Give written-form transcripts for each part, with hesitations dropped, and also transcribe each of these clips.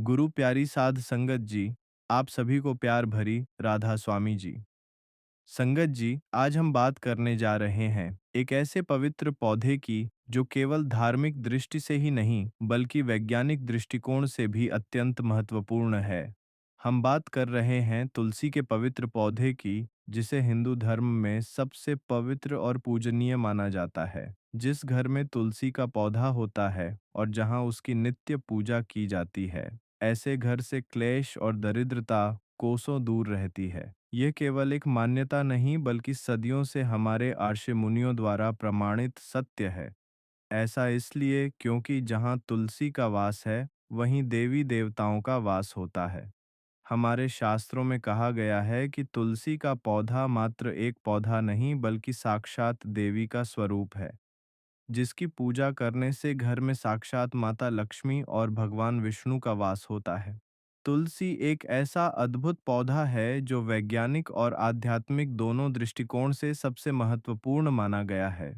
गुरु प्यारी साध संगत जी, आप सभी को प्यार भरी राधा स्वामी जी। संगत जी, आज हम बात करने जा रहे हैं एक ऐसे पवित्र पौधे की जो केवल धार्मिक दृष्टि से ही नहीं बल्कि वैज्ञानिक दृष्टिकोण से भी अत्यंत महत्वपूर्ण है। हम बात कर रहे हैं तुलसी के पवित्र पौधे की, जिसे हिंदू धर्म में सबसे पवित्र और पूजनीय माना जाता है। जिस घर में तुलसी का पौधा होता है और जहां उसकी नित्य पूजा की जाती है, ऐसे घर से क्लेश और दरिद्रता कोसों दूर रहती है। ये केवल एक मान्यता नहीं बल्कि सदियों से हमारे आर्ष मुनियों द्वारा प्रमाणित सत्य है। ऐसा इसलिए क्योंकि जहाँ तुलसी का वास है, वहीं देवी देवताओं का वास होता है। हमारे शास्त्रों में कहा गया है कि तुलसी का पौधा मात्र एक पौधा नहीं बल्कि साक्षात देवी का स्वरूप है, जिसकी पूजा करने से घर में साक्षात माता लक्ष्मी और भगवान विष्णु का वास होता है। तुलसी एक ऐसा अद्भुत पौधा है जो वैज्ञानिक और आध्यात्मिक दोनों दृष्टिकोण से सबसे महत्वपूर्ण माना गया है।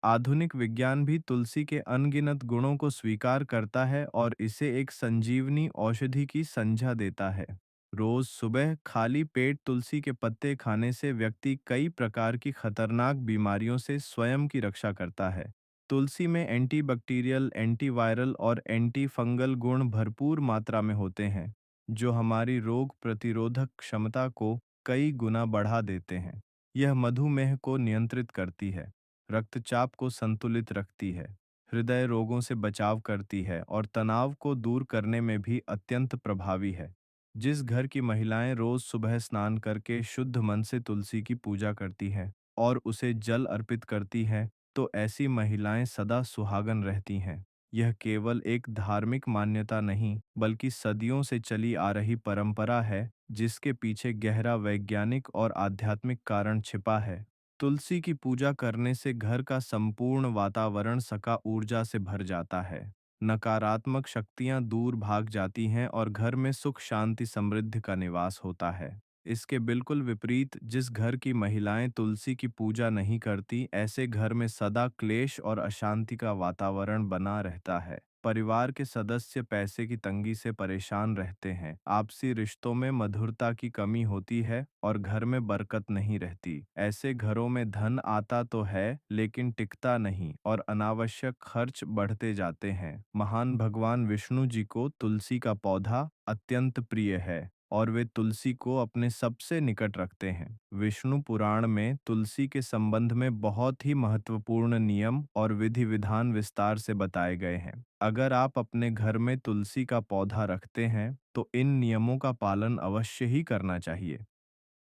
आधुनिक विज्ञान भी तुलसी के अनगिनत गुणों को स्वीकार करता है और इसे एक संजीवनी औषधि की संज्ञा देता है। रोज सुबह खाली पेट तुलसी के पत्ते खाने से व्यक्ति कई प्रकार की खतरनाक बीमारियों से स्वयं की रक्षा करता है। तुलसी में एंटीबैक्टीरियल, एंटीवायरल और एंटी फंगल गुण भरपूर मात्रा में होते हैं, जो हमारी रोग प्रतिरोधक क्षमता को कई गुना बढ़ा देते हैं। यह मधुमेह को नियंत्रित करती है, रक्तचाप को संतुलित रखती है, हृदय रोगों से बचाव करती है और तनाव को दूर करने में भी अत्यंत प्रभावी है। जिस घर की महिलाएं रोज सुबह स्नान करके शुद्ध मन से तुलसी की पूजा करती हैं और उसे जल अर्पित करती हैं, तो ऐसी महिलाएं सदा सुहागन रहती हैं। यह केवल एक धार्मिक मान्यता नहीं बल्कि सदियों से चली आ रही परंपरा है, जिसके पीछे गहरा वैज्ञानिक और आध्यात्मिक कारण छिपा है। तुलसी की पूजा करने से घर का संपूर्ण वातावरण सका ऊर्जा से भर जाता है। नकारात्मक शक्तियां दूर भाग जाती हैं और घर में सुख शांति समृद्धि का निवास होता है। इसके बिल्कुल विपरीत, जिस घर की महिलाएं तुलसी की पूजा नहीं करती, ऐसे घर में सदा क्लेश और अशांति का वातावरण बना रहता है। परिवार के सदस्य पैसे की तंगी से परेशान रहते हैं, आपसी रिश्तों में मधुरता की कमी होती है और घर में बरकत नहीं रहती। ऐसे घरों में धन आता तो है लेकिन टिकता नहीं और अनावश्यक खर्च बढ़ते जाते हैं। महान भगवान विष्णु जी को तुलसी का पौधा अत्यंत प्रिय है और वे तुलसी को अपने सबसे निकट रखते हैं। विष्णु पुराण में तुलसी के संबंध में बहुत ही महत्वपूर्ण नियम और विधि विधान विस्तार से बताए गए हैं। अगर आप अपने घर में तुलसी का पौधा रखते हैं तो इन नियमों का पालन अवश्य ही करना चाहिए।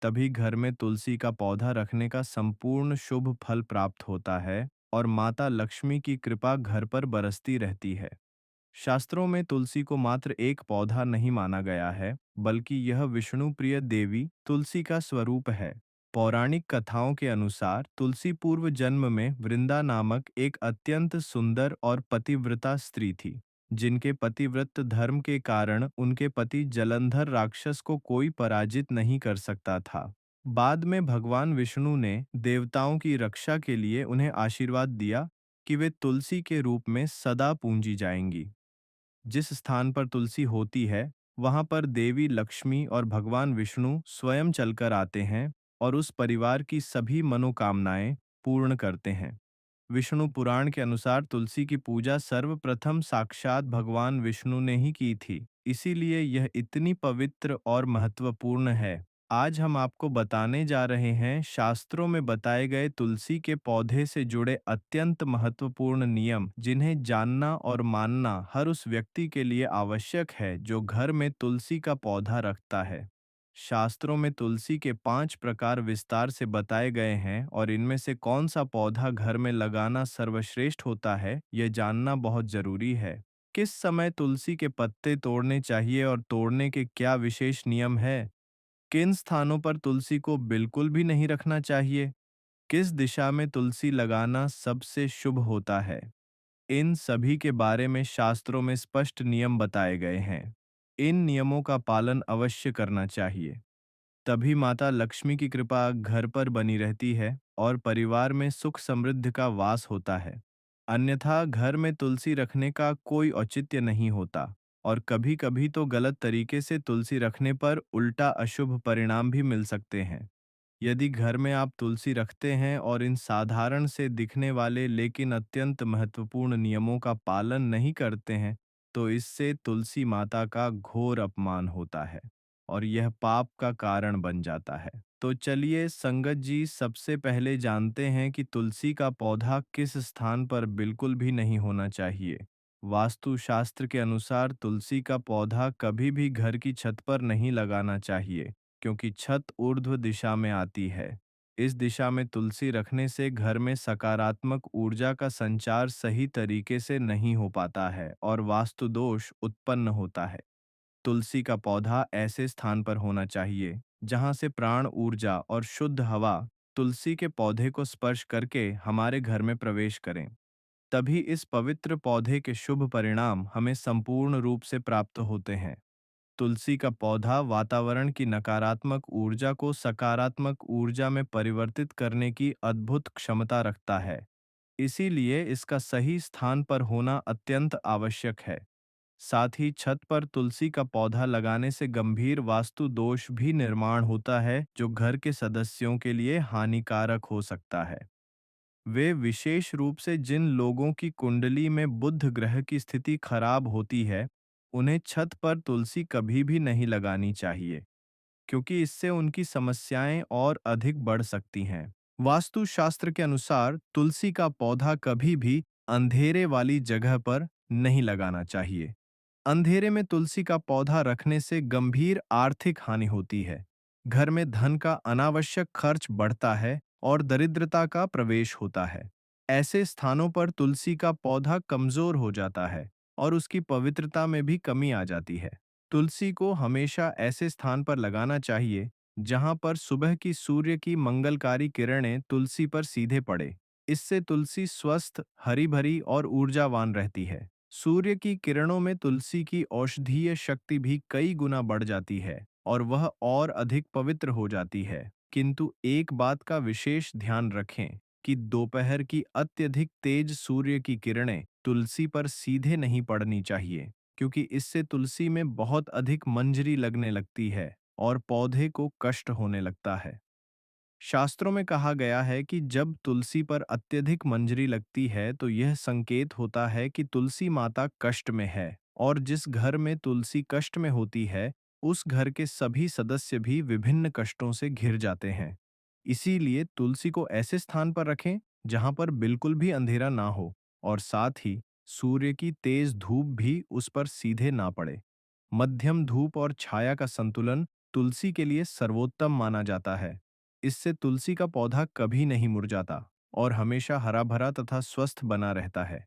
तभी घर में तुलसी का पौधा रखने का संपूर्ण शुभ फल प्राप्त होता है और माता लक्ष्मी की कृपा घर पर बरसती रहती है। शास्त्रों में तुलसी को मात्र एक पौधा नहीं माना गया है, बल्कि यह विष्णु प्रिय देवी तुलसी का स्वरूप है। पौराणिक कथाओं के अनुसार तुलसी पूर्व जन्म में वृंदा नामक एक अत्यंत सुंदर और पतिव्रता स्त्री थी, जिनके पतिव्रत धर्म के कारण उनके पति जलंधर राक्षस को कोई पराजित नहीं कर सकता था। बाद में भगवान विष्णु ने देवताओं की रक्षा के लिए उन्हें आशीर्वाद दिया कि वे तुलसी के रूप में सदा पूंजी जाएंगी। जिस स्थान पर तुलसी होती है, वहां पर देवी लक्ष्मी और भगवान विष्णु स्वयं चलकर आते हैं और उस परिवार की सभी मनोकामनाएं पूर्ण करते हैं। विष्णु पुराण के अनुसार तुलसी की पूजा सर्वप्रथम साक्षात भगवान विष्णु ने ही की थी, इसीलिए यह इतनी पवित्र और महत्वपूर्ण है। आज हम आपको बताने जा रहे हैं शास्त्रों में बताए गए तुलसी के पौधे से जुड़े अत्यंत महत्वपूर्ण नियम, जिन्हें जानना और मानना हर उस व्यक्ति के लिए आवश्यक है जो घर में तुलसी का पौधा रखता है। शास्त्रों में तुलसी के 5 प्रकार विस्तार से बताए गए हैं और इनमें से कौन सा पौधा घर में लगाना सर्वश्रेष्ठ होता है, यह जानना बहुत जरूरी है। किस समय तुलसी के पत्ते तोड़ने चाहिए और तोड़ने के क्या विशेष नियम है? किन स्थानों पर तुलसी को बिल्कुल भी नहीं रखना चाहिए? किस दिशा में तुलसी लगाना सबसे शुभ होता है? इन सभी के बारे में शास्त्रों में स्पष्ट नियम बताए गए हैं। इन नियमों का पालन अवश्य करना चाहिए। तभी माता लक्ष्मी की कृपा घर पर बनी रहती है और परिवार में सुख समृद्धि का वास होता है। अन्यथा घर में तुलसी रखने का कोई औचित्य नहीं होता। और कभी-कभी तो गलत तरीके से तुलसी रखने पर उल्टा अशुभ परिणाम भी मिल सकते हैं। यदि घर में आप तुलसी रखते हैं और इन साधारण से दिखने वाले लेकिन अत्यंत महत्वपूर्ण नियमों का पालन नहीं करते हैं, तो इससे तुलसी माता का घोर अपमान होता है और यह पाप का कारण बन जाता है। तो चलिए संगत जी, सबसे पहले जानते हैं कि तुलसी का पौधा किस स्थान पर बिल्कुल भी नहीं होना चाहिए। वास्तुशास्त्र के अनुसार तुलसी का पौधा कभी भी घर की छत पर नहीं लगाना चाहिए, क्योंकि छत ऊर्ध्व दिशा में आती है। इस दिशा में तुलसी रखने से घर में सकारात्मक ऊर्जा का संचार सही तरीके से नहीं हो पाता है और वास्तु दोष उत्पन्न होता है। तुलसी का पौधा ऐसे स्थान पर होना चाहिए जहां से प्राण ऊर्जा और शुद्ध हवा तुलसी के पौधे को स्पर्श करके हमारे घर में प्रवेश करें। तभी इस पवित्र पौधे के शुभ परिणाम हमें संपूर्ण रूप से प्राप्त होते हैं। तुलसी का पौधा वातावरण की नकारात्मक ऊर्जा को सकारात्मक ऊर्जा में परिवर्तित करने की अद्भुत क्षमता रखता है। इसीलिए इसका सही स्थान पर होना अत्यंत आवश्यक है। साथ ही छत पर तुलसी का पौधा लगाने से गंभीर वास्तु दोष भी निर्माण होता है, जो घर के सदस्यों के लिए हानिकारक हो सकता है। वे विशेष रूप से जिन लोगों की कुंडली में बुध ग्रह की स्थिति खराब होती है, उन्हें छत पर तुलसी कभी भी नहीं लगानी चाहिए, क्योंकि इससे उनकी समस्याएं और अधिक बढ़ सकती हैं। वास्तुशास्त्र के अनुसार तुलसी का पौधा कभी भी अंधेरे वाली जगह पर नहीं लगाना चाहिए। अंधेरे में तुलसी का पौधा रखने से गंभीर आर्थिक हानि होती है। घर में धन का अनावश्यक खर्च बढ़ता है और दरिद्रता का प्रवेश होता है। ऐसे स्थानों पर तुलसी का पौधा कमजोर हो जाता है और उसकी पवित्रता में भी कमी आ जाती है। तुलसी को हमेशा ऐसे स्थान पर लगाना चाहिए जहां पर सुबह की सूर्य की मंगलकारी किरणें तुलसी पर सीधे पड़े। इससे तुलसी स्वस्थ, हरी भरी और ऊर्जावान रहती है। सूर्य की किरणों में तुलसी की औषधीय शक्ति भी कई गुना बढ़ जाती है और वह और अधिक पवित्र हो जाती है। किंतु एक बात का विशेष ध्यान रखें कि दोपहर की अत्यधिक तेज सूर्य की किरणें तुलसी पर सीधे नहीं पड़नी चाहिए, क्योंकि इससे तुलसी में बहुत अधिक मंजरी लगने लगती है और पौधे को कष्ट होने लगता है। शास्त्रों में कहा गया है कि जब तुलसी पर अत्यधिक मंजरी लगती है तो यह संकेत होता है कि तुलसी माता कष्ट में है, और जिस घर में तुलसी कष्ट में होती है, उस घर के सभी सदस्य भी विभिन्न कष्टों से घिर जाते हैं। इसीलिए तुलसी को ऐसे स्थान पर रखें जहां पर बिल्कुल भी अंधेरा ना हो और साथ ही सूर्य की तेज धूप भी उस पर सीधे ना पड़े। मध्यम धूप और छाया का संतुलन तुलसी के लिए सर्वोत्तम माना जाता है। इससे तुलसी का पौधा कभी नहीं मुरझाता और हमेशा हरा भरा तथा स्वस्थ बना रहता है।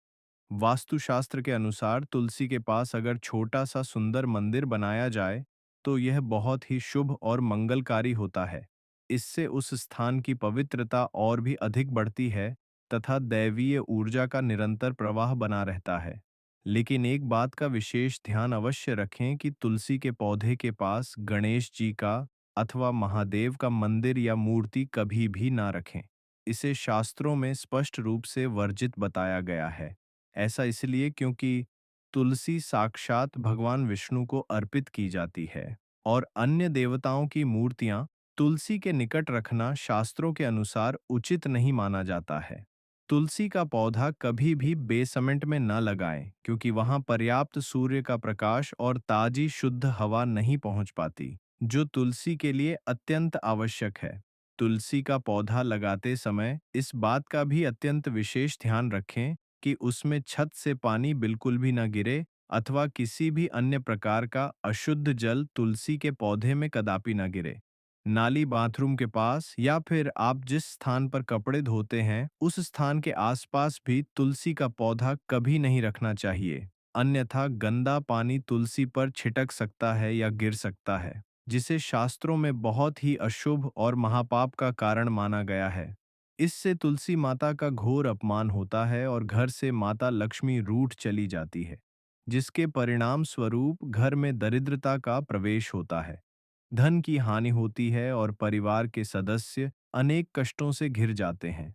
वास्तुशास्त्र के अनुसार तुलसी के पास अगर छोटा सा सुंदर मंदिर बनाया जाए तो यह बहुत ही शुभ और मंगलकारी होता है। इससे उस स्थान की पवित्रता और भी अधिक बढ़ती है तथा दैवीय ऊर्जा का निरंतर प्रवाह बना रहता है। लेकिन एक बात का विशेष ध्यान अवश्य रखें कि तुलसी के पौधे के पास गणेश जी का अथवा महादेव का मंदिर या मूर्ति कभी भी ना रखें। इसे शास्त्रों में स्पष्ट रूप से वर्जित बताया गया है। ऐसा इसलिए क्योंकि तुलसी साक्षात भगवान विष्णु को अर्पित की जाती है और अन्य देवताओं की मूर्तियां तुलसी के निकट रखना शास्त्रों के अनुसार उचित नहीं माना जाता है। तुलसी का पौधा कभी भी बेसमेंट में न लगाएं, क्योंकि वहां पर्याप्त सूर्य का प्रकाश और ताजी शुद्ध हवा नहीं पहुंच पाती, जो तुलसी के लिए अत्यंत आवश्यक है। तुलसी का पौधा लगाते समय इस बात का भी अत्यंत विशेष ध्यान रखें कि उसमें छत से पानी बिल्कुल भी न गिरे अथवा किसी भी अन्य प्रकार का अशुद्ध जल तुलसी के पौधे में कदापि न गिरे। नाली बाथरूम के पास या फिर आप जिस स्थान पर कपड़े धोते हैं उस स्थान के आसपास भी तुलसी का पौधा कभी नहीं रखना चाहिए, अन्यथा गंदा पानी तुलसी पर छिटक सकता है या गिर सकता है, जिसे शास्त्रों में बहुत ही अशुभ और महापाप का कारण माना गया है। इससे तुलसी माता का घोर अपमान होता है और घर से माता लक्ष्मी रूठ चली जाती है, जिसके परिणाम स्वरूप घर में दरिद्रता का प्रवेश होता है, धन की हानि होती है और परिवार के सदस्य अनेक कष्टों से घिर जाते हैं।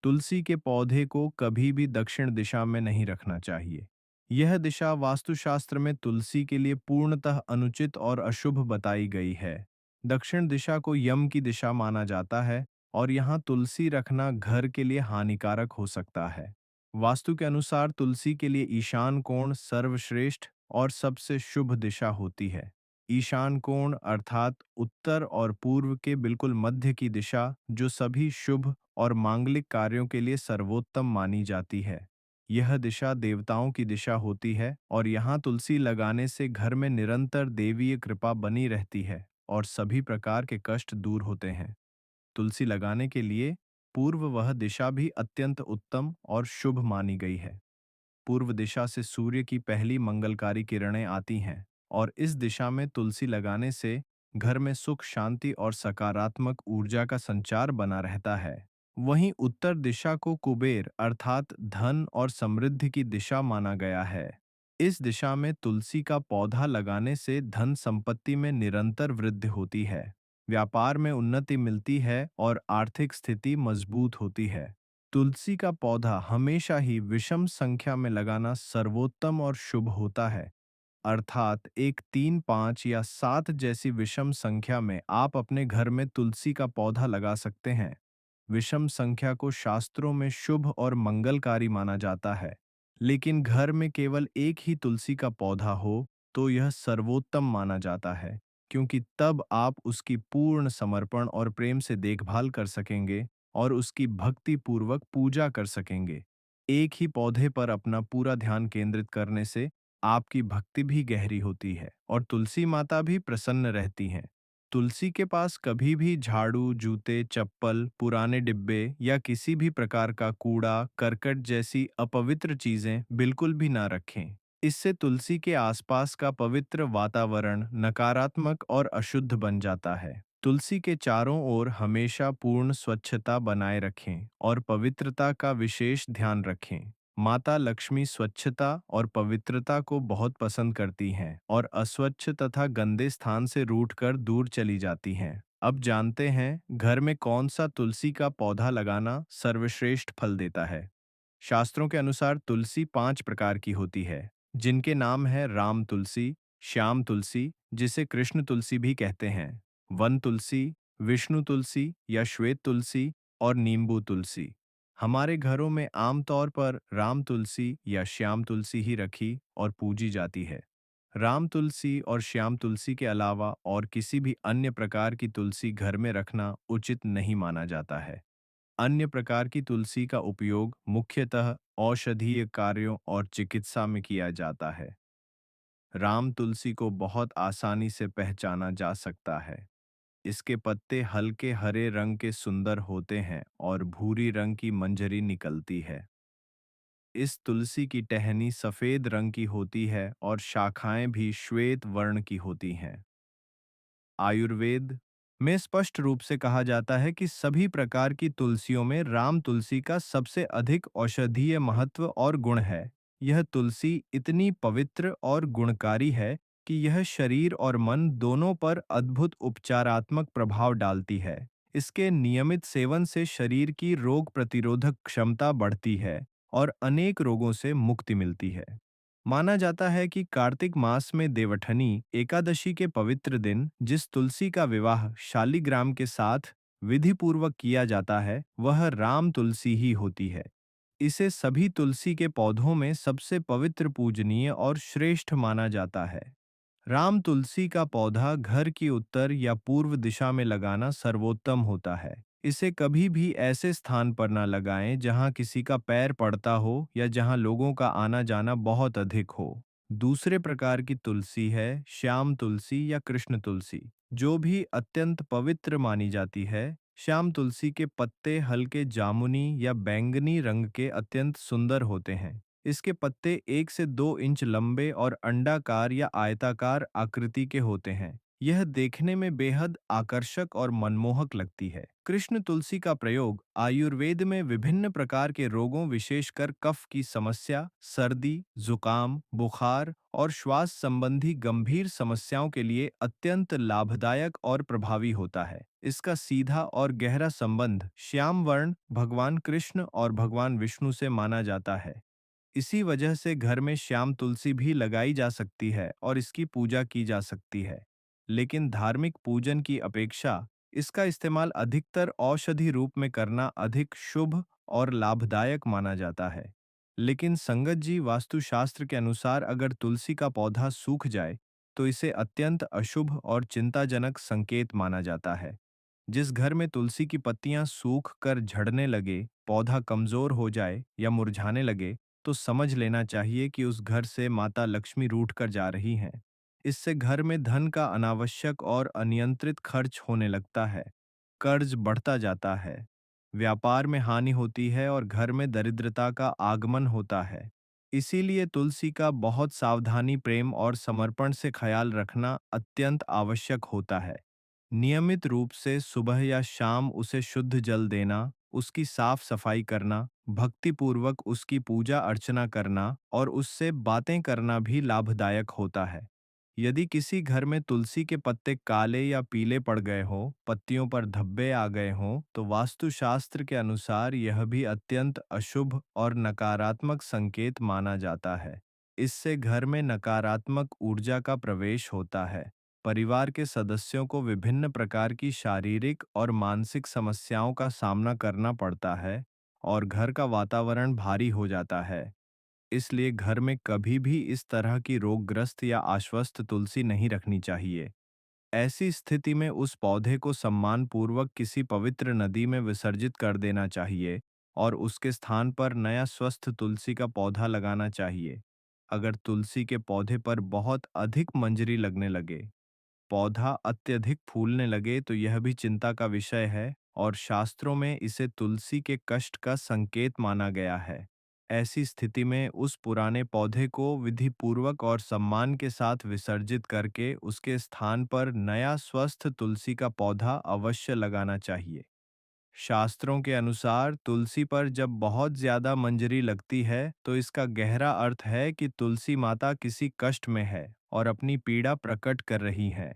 तुलसी के पौधे को कभी भी दक्षिण दिशा में नहीं रखना चाहिए। यह दिशा वास्तुशास्त्र में तुलसी के लिए पूर्णतः अनुचित और अशुभ बताई गई है। दक्षिण दिशा को यम की दिशा माना जाता है और यहाँ तुलसी रखना घर के लिए हानिकारक हो सकता है। वास्तु के अनुसार तुलसी के लिए ईशान कोण सर्वश्रेष्ठ और सबसे शुभ दिशा होती है। ईशान कोण अर्थात उत्तर और पूर्व के बिल्कुल मध्य की दिशा जो सभी शुभ और मांगलिक कार्यों के लिए सर्वोत्तम मानी जाती है। यह दिशा देवताओं की दिशा होती है और यहाँ तुलसी लगाने से घर में निरंतर देवीय कृपा बनी रहती है और सभी प्रकार के कष्ट दूर होते हैं। तुलसी लगाने के लिए पूर्व वह दिशा भी अत्यंत उत्तम और शुभ मानी गई है। पूर्व दिशा से सूर्य की पहली मंगलकारी किरणें आती हैं और इस दिशा में तुलसी लगाने से घर में सुख शांति और सकारात्मक ऊर्जा का संचार बना रहता है। वहीं उत्तर दिशा को कुबेर अर्थात धन और समृद्धि की दिशा माना गया है। इस दिशा में तुलसी का पौधा लगाने से धन संपत्ति में निरंतर वृद्धि होती है, व्यापार में उन्नति मिलती है और आर्थिक स्थिति मजबूत होती है। तुलसी का पौधा हमेशा ही विषम संख्या में लगाना सर्वोत्तम और शुभ होता है, अर्थात एक 3, 5 या 7 जैसी विषम संख्या में आप अपने घर में तुलसी का पौधा लगा सकते हैं। विषम संख्या को शास्त्रों में शुभ और मंगलकारी माना जाता है, लेकिन घर में केवल एक ही तुलसी का पौधा हो तो यह सर्वोत्तम माना जाता है, क्योंकि तब आप उसकी पूर्ण समर्पण और प्रेम से देखभाल कर सकेंगे और उसकी भक्ति पूर्वक पूजा कर सकेंगे। एक ही पौधे पर अपना पूरा ध्यान केंद्रित करने से आपकी भक्ति भी गहरी होती है और तुलसी माता भी प्रसन्न रहती हैं। तुलसी के पास कभी भी झाड़ू, जूते, चप्पल, पुराने डिब्बे या किसी भी प्रकार का कूड़ा, करकट जैसी अपवित्र चीजें बिल्कुल भी ना रखें। इससे तुलसी के आसपास का पवित्र वातावरण नकारात्मक और अशुद्ध बन जाता है। तुलसी के चारों ओर हमेशा पूर्ण स्वच्छता बनाए रखें और पवित्रता का विशेष ध्यान रखें। माता लक्ष्मी स्वच्छता और पवित्रता को बहुत पसंद करती हैं और अस्वच्छ तथा गंदे स्थान से रूठकर दूर चली जाती हैं। अब जानते हैं घर में कौन सा तुलसी का पौधा लगाना सर्वश्रेष्ठ फल देता है। शास्त्रों के अनुसार तुलसी 5 प्रकार की होती है, जिनके नाम है राम तुलसी, श्याम तुलसी, जिसे कृष्ण तुलसी भी कहते हैं, वन तुलसी, विष्णु तुलसी या श्वेत तुलसी और नींबू तुलसी। हमारे घरों में आमतौर पर राम तुलसी या श्याम तुलसी ही रखी और पूजी जाती है। राम तुलसी और श्याम तुलसी के अलावा और किसी भी अन्य प्रकार की तुलसी घर में रखना उचित नहीं माना जाता है। अन्य प्रकार की तुलसी का उपयोग मुख्यतः औषधीय कार्यों और चिकित्सा में किया जाता है। राम तुलसी को बहुत आसानी से पहचाना जा सकता है। इसके पत्ते हल्के हरे रंग के सुंदर होते हैं और भूरी रंग की मंजरी निकलती है। इस तुलसी की टहनी सफेद रंग की होती है और शाखाएं भी श्वेत वर्ण की होती हैं। आयुर्वेद में स्पष्ट रूप से कहा जाता है कि सभी प्रकार की तुलसियों में राम तुलसी का सबसे अधिक औषधीय महत्व और गुण है। यह तुलसी इतनी पवित्र और गुणकारी है कि यह शरीर और मन दोनों पर अद्भुत उपचारात्मक प्रभाव डालती है। इसके नियमित सेवन से शरीर की रोग प्रतिरोधक क्षमता बढ़ती है और अनेक रोगों से मुक्ति मिलती है। माना जाता है कि कार्तिक मास में देवठनी एकादशी के पवित्र दिन जिस तुलसी का विवाह शालिग्राम के साथ विधिपूर्वक किया जाता है वह राम तुलसी ही होती है। इसे सभी तुलसी के पौधों में सबसे पवित्र, पूजनीय और श्रेष्ठ माना जाता है। राम तुलसी का पौधा घर की उत्तर या पूर्व दिशा में लगाना सर्वोत्तम होता है। इसे कभी भी ऐसे स्थान पर न लगाएं जहां किसी का पैर पड़ता हो या जहां लोगों का आना जाना बहुत अधिक हो। दूसरे प्रकार की तुलसी है श्याम तुलसी या कृष्ण तुलसी, जो भी अत्यंत पवित्र मानी जाती है। श्याम तुलसी के पत्ते हल्के जामुनी या बैंगनी रंग के अत्यंत सुंदर होते हैं। इसके पत्ते 1 से 2 इंच लंबे और अंडाकार या आयताकार आकृति के होते हैं। यह देखने में बेहद आकर्षक और मनमोहक लगती है। कृष्ण तुलसी का प्रयोग आयुर्वेद में विभिन्न प्रकार के रोगों, विशेषकर कफ की समस्या, सर्दी, जुकाम, बुखार और श्वास संबंधी गंभीर समस्याओं के लिए अत्यंत लाभदायक और प्रभावी होता है। इसका सीधा और गहरा संबंध श्याम वर्ण भगवान कृष्ण और भगवान विष्णु से माना जाता है। इसी वजह से घर में श्याम तुलसी भी लगाई जा सकती है और इसकी पूजा की जा सकती है। लेकिन धार्मिक पूजन की अपेक्षा इसका इस्तेमाल अधिकतर औषधि रूप में करना अधिक शुभ और लाभदायक माना जाता है। लेकिन संगत जी, वास्तुशास्त्र के अनुसार अगर तुलसी का पौधा सूख जाए तो इसे अत्यंत अशुभ और चिंताजनक संकेत माना जाता है। जिस घर में तुलसी की पत्तियां सूख कर झड़ने लगे, पौधा कमजोर हो जाए या मुरझाने लगे, तो समझ लेना चाहिए कि उस घर से माता लक्ष्मी रूठ कर जा रही हैं। इससे घर में धन का अनावश्यक और अनियंत्रित खर्च होने लगता है, कर्ज बढ़ता जाता है, व्यापार में हानि होती है और घर में दरिद्रता का आगमन होता है। इसीलिए तुलसी का बहुत सावधानी, प्रेम और समर्पण से ख्याल रखना अत्यंत आवश्यक होता है। नियमित रूप से सुबह या शाम उसे शुद्ध जल देना, उसकी साफ सफाई करना, भक्तिपूर्वक उसकी पूजा अर्चना करना और उससे बातें करना भी लाभदायक होता है। यदि किसी घर में तुलसी के पत्ते काले या पीले पड़ गए हों, पत्तियों पर धब्बे आ गए हों, तो वास्तुशास्त्र के अनुसार यह भी अत्यंत अशुभ और नकारात्मक संकेत माना जाता है। इससे घर में नकारात्मक ऊर्जा का प्रवेश होता है, परिवार के सदस्यों को विभिन्न प्रकार की शारीरिक और मानसिक समस्याओं का सामना करना पड़ता है और घर का वातावरण भारी हो जाता है। इसलिए घर में कभी भी इस तरह की रोगग्रस्त या आश्वस्त तुलसी नहीं रखनी चाहिए। ऐसी स्थिति में उस पौधे को सम्मानपूर्वक किसी पवित्र नदी में विसर्जित कर देना चाहिए और उसके स्थान पर नया स्वस्थ तुलसी का पौधा लगाना चाहिए। अगर तुलसी के पौधे पर बहुत अधिक मंजरी लगने लगे, पौधा अत्यधिक फूलने लगे, तो यह भी चिंता का विषय है और शास्त्रों में इसे तुलसी के कष्ट का संकेत माना गया है। ऐसी स्थिति में उस पुराने पौधे को विधि पूर्वक और सम्मान के साथ विसर्जित करके उसके स्थान पर नया स्वस्थ तुलसी का पौधा अवश्य लगाना चाहिए। शास्त्रों के अनुसार तुलसी पर जब बहुत ज्यादा मंजरी लगती है तो इसका गहरा अर्थ है कि तुलसी माता किसी कष्ट में है और अपनी पीड़ा प्रकट कर रही है।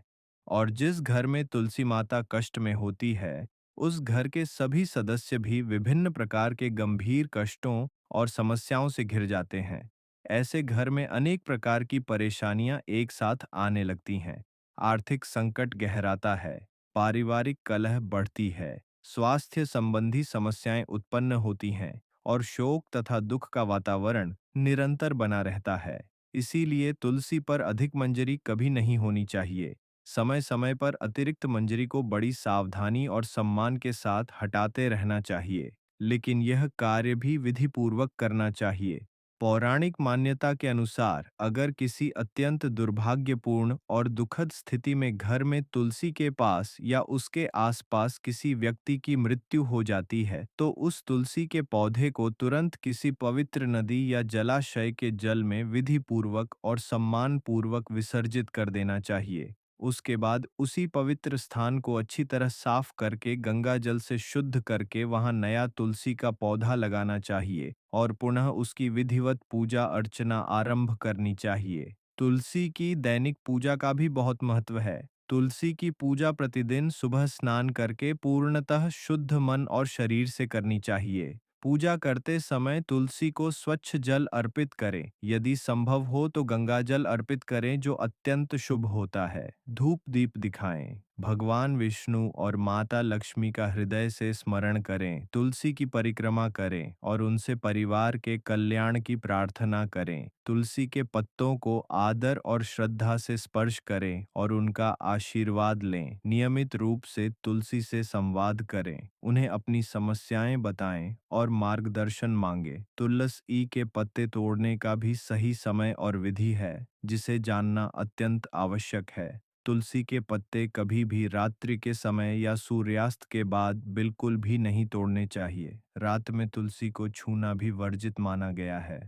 और जिस घर में तुलसी माता कष्ट में होती है, उस घर के सभी सदस्य भी विभिन्न प्रकार के गंभीर कष्टों और समस्याओं से घिर जाते हैं। ऐसे घर में अनेक प्रकार की परेशानियां एक साथ आने लगती हैं। आर्थिक संकट गहराता है, पारिवारिक कलह बढ़ती है, स्वास्थ्य संबंधी समस्याएं उत्पन्न होती हैं और शोक तथा दुख का वातावरण निरंतर बना रहता है। इसीलिए तुलसी पर अधिक मंजरी कभी नहीं होनी चाहिए। समय समय पर अतिरिक्त मंजरी को बड़ी सावधानी और सम्मान के साथ हटाते रहना चाहिए, लेकिन यह कार्य भी विधिपूर्वक करना चाहिए। पौराणिक मान्यता के अनुसार अगर किसी अत्यंत दुर्भाग्यपूर्ण और दुखद स्थिति में घर में तुलसी के पास या उसके आसपास किसी व्यक्ति की मृत्यु हो जाती है, तो उस तुलसी के पौधे को तुरंत किसी पवित्र नदी या जलाशय के जल में विधि पूर्वक और सम्मान पूर्वक विसर्जित कर देना चाहिए। उसके बाद उसी पवित्र स्थान को अच्छी तरह साफ करके गंगा जल से शुद्ध करके वहां नया तुलसी का पौधा लगाना चाहिए और पुनः उसकी विधिवत पूजा अर्चना आरंभ करनी चाहिए। तुलसी की दैनिक पूजा का भी बहुत महत्व है। तुलसी की पूजा प्रतिदिन सुबह स्नान करके पूर्णतः शुद्ध मन और शरीर से करनी चाहिए। पूजा करते समय तुलसी को स्वच्छ जल अर्पित करें, यदि संभव हो तो गंगा जल अर्पित करें जो अत्यंत शुभ होता है। धूप दीप दिखाएं, भगवान विष्णु और माता लक्ष्मी का हृदय से स्मरण करें, तुलसी की परिक्रमा करें और उनसे परिवार के कल्याण की प्रार्थना करें। तुलसी के पत्तों को आदर और श्रद्धा से स्पर्श करें और उनका आशीर्वाद लें। नियमित रूप से तुलसी से संवाद करें, उन्हें अपनी समस्याएं बताएं और मार्गदर्शन मांगे। तुलसी के पत्ते तोड़ने का भी सही समय और विधि है, जिसे जानना अत्यंत आवश्यक है। तुलसी के पत्ते कभी भी रात्रि के समय या सूर्यास्त के बाद बिल्कुल भी नहीं तोड़ने चाहिए। रात में तुलसी को छूना भी वर्जित माना गया है।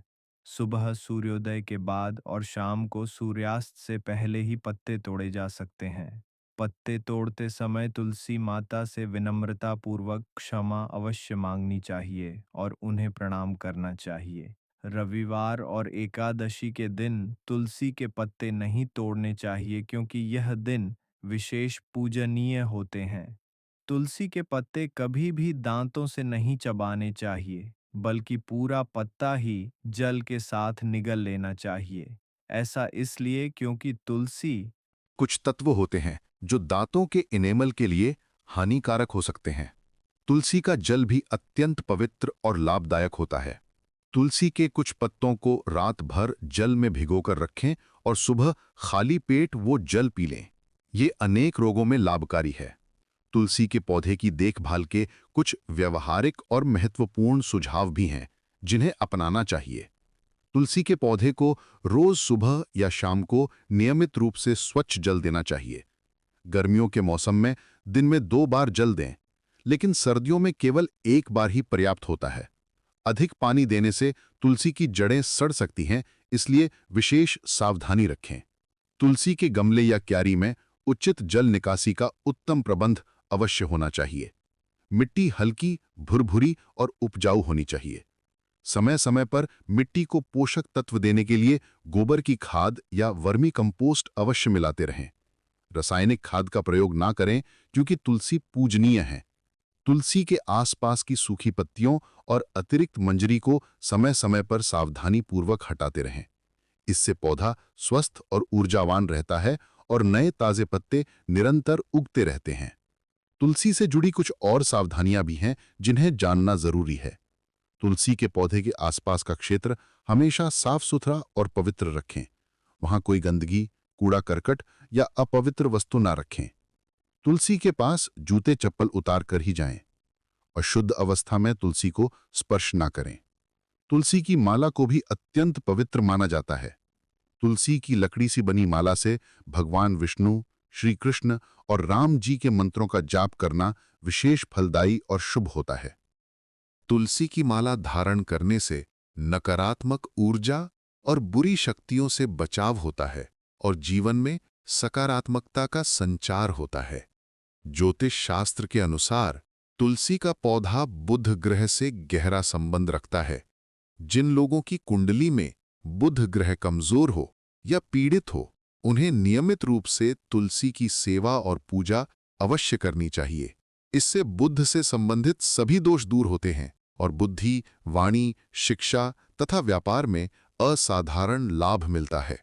सुबह सूर्योदय के बाद और शाम को सूर्यास्त से पहले ही पत्ते तोड़े जा सकते हैं। पत्ते तोड़ते समय तुलसी माता से विनम्रता पूर्वक क्षमा अवश्य मांगनी चाहिए और उन्हें प्रणाम करना चाहिए। रविवार और एकादशी के दिन तुलसी के पत्ते नहीं तोड़ने चाहिए क्योंकि यह दिन विशेष पूजनीय होते हैं। तुलसी के पत्ते कभी भी दांतों से नहीं चबाने चाहिए। बल्कि पूरा पत्ता ही जल के साथ निगल लेना चाहिए। ऐसा इसलिए क्योंकि तुलसी कुछ तत्व होते हैं जो दांतों के इनेमल के लिए हानिकारक हो सकते हैं। तुलसी का जल भी अत्यंत पवित्र और लाभदायक होता है। तुलसी के कुछ पत्तों को रात भर जल में भिगोकर रखें और सुबह खाली पेट वो जल पी लें। ये अनेक रोगों में लाभकारी है। तुलसी के पौधे की देखभाल के कुछ व्यवहारिक और महत्वपूर्ण सुझाव भी हैं जिन्हें अपनाना चाहिए। तुलसी के पौधे को रोज सुबह या शाम को नियमित रूप से स्वच्छ जल देना चाहिए। गर्मियों के मौसम में दिन में 2 बार जल दें, लेकिन सर्दियों में केवल 1 बार ही पर्याप्त होता है। अधिक पानी देने से तुलसी की जड़ें सड़ सकती हैं, इसलिए विशेष सावधानी रखें। तुलसी के गमले या क्यारी में उचित जल निकासी का उत्तम प्रबंध अवश्य होना चाहिए। मिट्टी हल्की, भुरभुरी और उपजाऊ होनी चाहिए। समय समय पर मिट्टी को पोषक तत्व देने के लिए गोबर की खाद या वर्मी कंपोस्ट अवश्य मिलाते रहें। रासायनिक खाद का प्रयोग ना करें क्योंकि तुलसी पूजनीय है। तुलसी के आसपास की सूखी पत्तियों और अतिरिक्त मंजरी को समय समय पर सावधानी पूर्वक हटाते रहें। इससे पौधा स्वस्थ और ऊर्जावान रहता है और नए ताजे पत्ते निरंतर उगते रहते हैं। तुलसी से जुड़ी कुछ और सावधानियां भी हैं जिन्हें जानना जरूरी है। तुलसी के पौधे के आसपास का क्षेत्र हमेशा साफ सुथरा और पवित्र रखें। वहां कोई गंदगी, कूड़ा करकट या अपवित्र वस्तु ना रखें। तुलसी के पास जूते चप्पल उतार कर ही जाएं और शुद्ध अवस्था में तुलसी को स्पर्श ना करें। तुलसी की माला को भी अत्यंत पवित्र माना जाता है। तुलसी की लकड़ी से बनी माला से भगवान विष्णु, श्री कृष्ण और राम जी के मंत्रों का जाप करना विशेष फलदायी और शुभ होता है। तुलसी की माला धारण करने से नकारात्मक ऊर्जा और बुरी शक्तियों से बचाव होता है और जीवन में सकारात्मकता का संचार होता है। ज्योतिष शास्त्र के अनुसार तुलसी का पौधा बुध ग्रह से गहरा संबंध रखता है। जिन लोगों की कुंडली में बुध ग्रह कमजोर हो या पीड़ित हो, उन्हें नियमित रूप से तुलसी की सेवा और पूजा अवश्य करनी चाहिए। इससे बुध से संबंधित सभी दोष दूर होते हैं और बुद्धि, वाणी, शिक्षा तथा व्यापार में असाधारण लाभ मिलता है।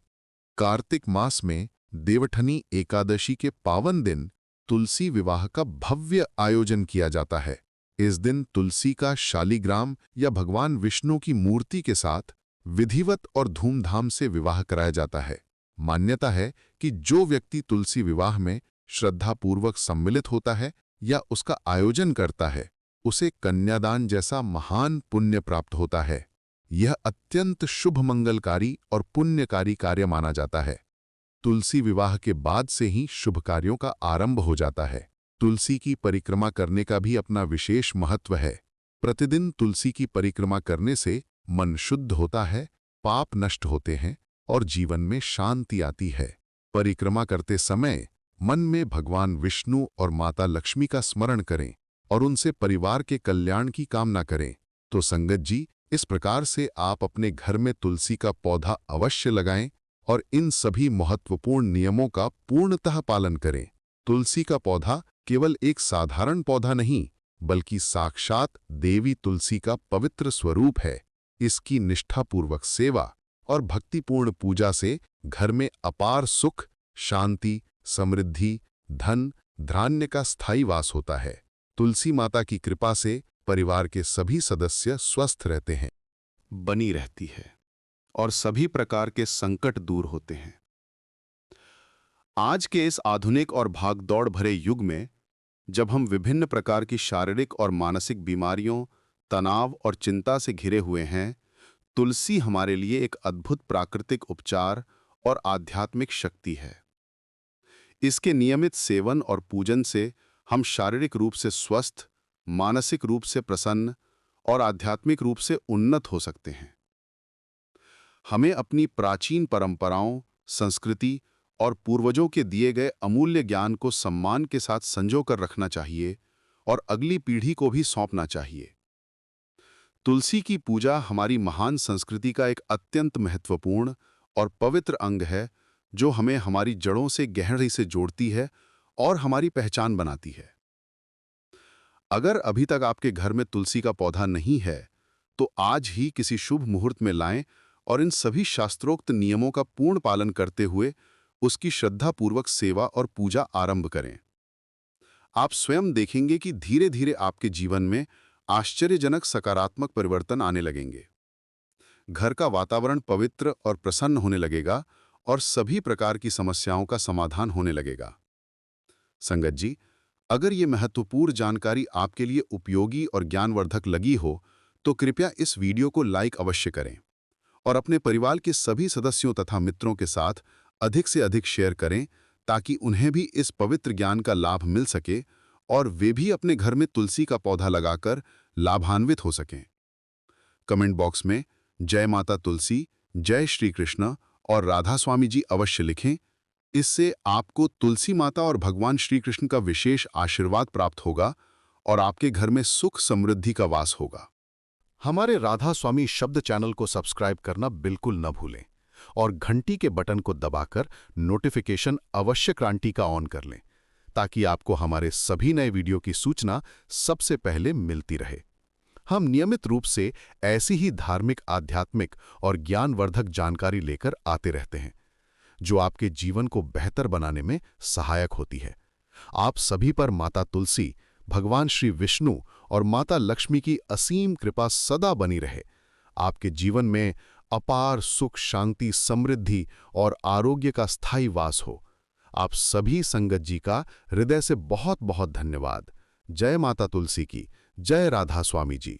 कार्तिक मास में देवठनी एकादशी के पावन दिन तुलसी विवाह का भव्य आयोजन किया जाता है। इस दिन तुलसी का शालिग्राम या भगवान विष्णु की मूर्ति के साथ विधिवत और धूमधाम से विवाह कराया जाता है। मान्यता है कि जो व्यक्ति तुलसी विवाह में श्रद्धापूर्वक सम्मिलित होता है या उसका आयोजन करता है, उसे कन्यादान जैसा महान पुण्य प्राप्त होता है। यह अत्यंत शुभ मंगलकारी और पुण्यकारी कार्य माना जाता है। तुलसी विवाह के बाद से ही शुभ कार्यों का आरंभ हो जाता है। तुलसी की परिक्रमा करने का भी अपना विशेष महत्व है। प्रतिदिन तुलसी की परिक्रमा करने से मन शुद्ध होता है, पाप नष्ट होते हैं और जीवन में शांति आती है। परिक्रमा करते समय मन में भगवान विष्णु और माता लक्ष्मी का स्मरण करें और उनसे परिवार के कल्याण की कामना करें। तो संगत जी, इस प्रकार से आप अपने घर में तुलसी का पौधा अवश्य लगाएं और इन सभी महत्वपूर्ण नियमों का पूर्णतः पालन करें। तुलसी का पौधा केवल एक साधारण पौधा नहीं, बल्कि साक्षात देवी तुलसी का पवित्र स्वरूप है। इसकी निष्ठापूर्वक सेवा और भक्तिपूर्ण पूजा से घर में अपार सुख, शांति, समृद्धि, धन, धान्य का स्थायी वास होता है। तुलसी माता की कृपा से परिवार के सभी सदस्य स्वस्थ रहते हैं, बनी रहती है और सभी प्रकार के संकट दूर होते हैं। आज के इस आधुनिक और भागदौड़ भरे युग में, जब हम विभिन्न प्रकार की शारीरिक और मानसिक बीमारियों, तनाव और चिंता से घिरे हुए हैं, तुलसी हमारे लिए एक अद्भुत प्राकृतिक उपचार और आध्यात्मिक शक्ति है। इसके नियमित सेवन और पूजन से हम शारीरिक रूप से स्वस्थ, मानसिक रूप से प्रसन्न और आध्यात्मिक रूप से उन्नत हो सकते हैं। हमें अपनी प्राचीन परंपराओं, संस्कृति और पूर्वजों के दिए गए अमूल्य ज्ञान को सम्मान के साथ संजो कर रखना चाहिए और अगली पीढ़ी को भी सौंपना चाहिए। तुलसी की पूजा हमारी महान संस्कृति का एक अत्यंत महत्वपूर्ण और पवित्र अंग है, जो हमें हमारी जड़ों से गहराई से जोड़ती है और हमारी पहचान बनाती है। अगर अभी तक आपके घर में तुलसी का पौधा नहीं है, तो आज ही किसी शुभ मुहूर्त में लाएं और इन सभी शास्त्रोक्त नियमों का पूर्ण पालन करते हुए उसकी श्रद्धापूर्वक सेवा और पूजा आरंभ करें। आप स्वयं देखेंगे कि धीरे धीरे आपके जीवन में आश्चर्यजनक सकारात्मक परिवर्तन आने लगेंगे। घर का वातावरण पवित्र और प्रसन्न होने लगेगा और सभी प्रकार की समस्याओं का समाधान होने लगेगा। संगत जी, अगर ये महत्वपूर्ण जानकारी आपके लिए उपयोगी और ज्ञानवर्धक लगी हो तो कृपया इस वीडियो को लाइक अवश्य करें और अपने परिवार के सभी सदस्यों तथा मित्रों के साथ अधिक से अधिक शेयर करें ताकि उन्हें भी इस पवित्र ज्ञान का लाभ मिल सके और वे भी अपने घर में तुलसी का पौधा लगाकर लाभान्वित हो सकें। कमेंट बॉक्स में जय माता तुलसी, जय श्री कृष्ण और राधा स्वामी जी अवश्य लिखें। इससे आपको तुलसी माता और भगवान श्री कृष्ण का विशेष आशीर्वाद प्राप्त होगा और आपके घर में सुख समृद्धि का वास होगा। हमारे राधा स्वामी शब्द चैनल को सब्सक्राइब करना बिल्कुल न भूलें और घंटी के बटन को दबाकर नोटिफिकेशन अवश्य क्रांति का ऑन कर लें ताकि आपको हमारे सभी नए वीडियो की सूचना सबसे पहले मिलती रहे। हम नियमित रूप से ऐसी ही धार्मिक, आध्यात्मिक और ज्ञानवर्धक जानकारी लेकर आते रहते हैं जो आपके जीवन को बेहतर बनाने में सहायक होती है। आप सभी पर माता तुलसी, भगवान श्री विष्णु और माता लक्ष्मी की असीम कृपा सदा बनी रहे। आपके जीवन में अपार सुख, शांति, समृद्धि और आरोग्य का स्थायी वास हो। आप सभी संगत जी का हृदय से बहुत बहुत धन्यवाद। जय माता तुलसी की, जय राधा स्वामी जी।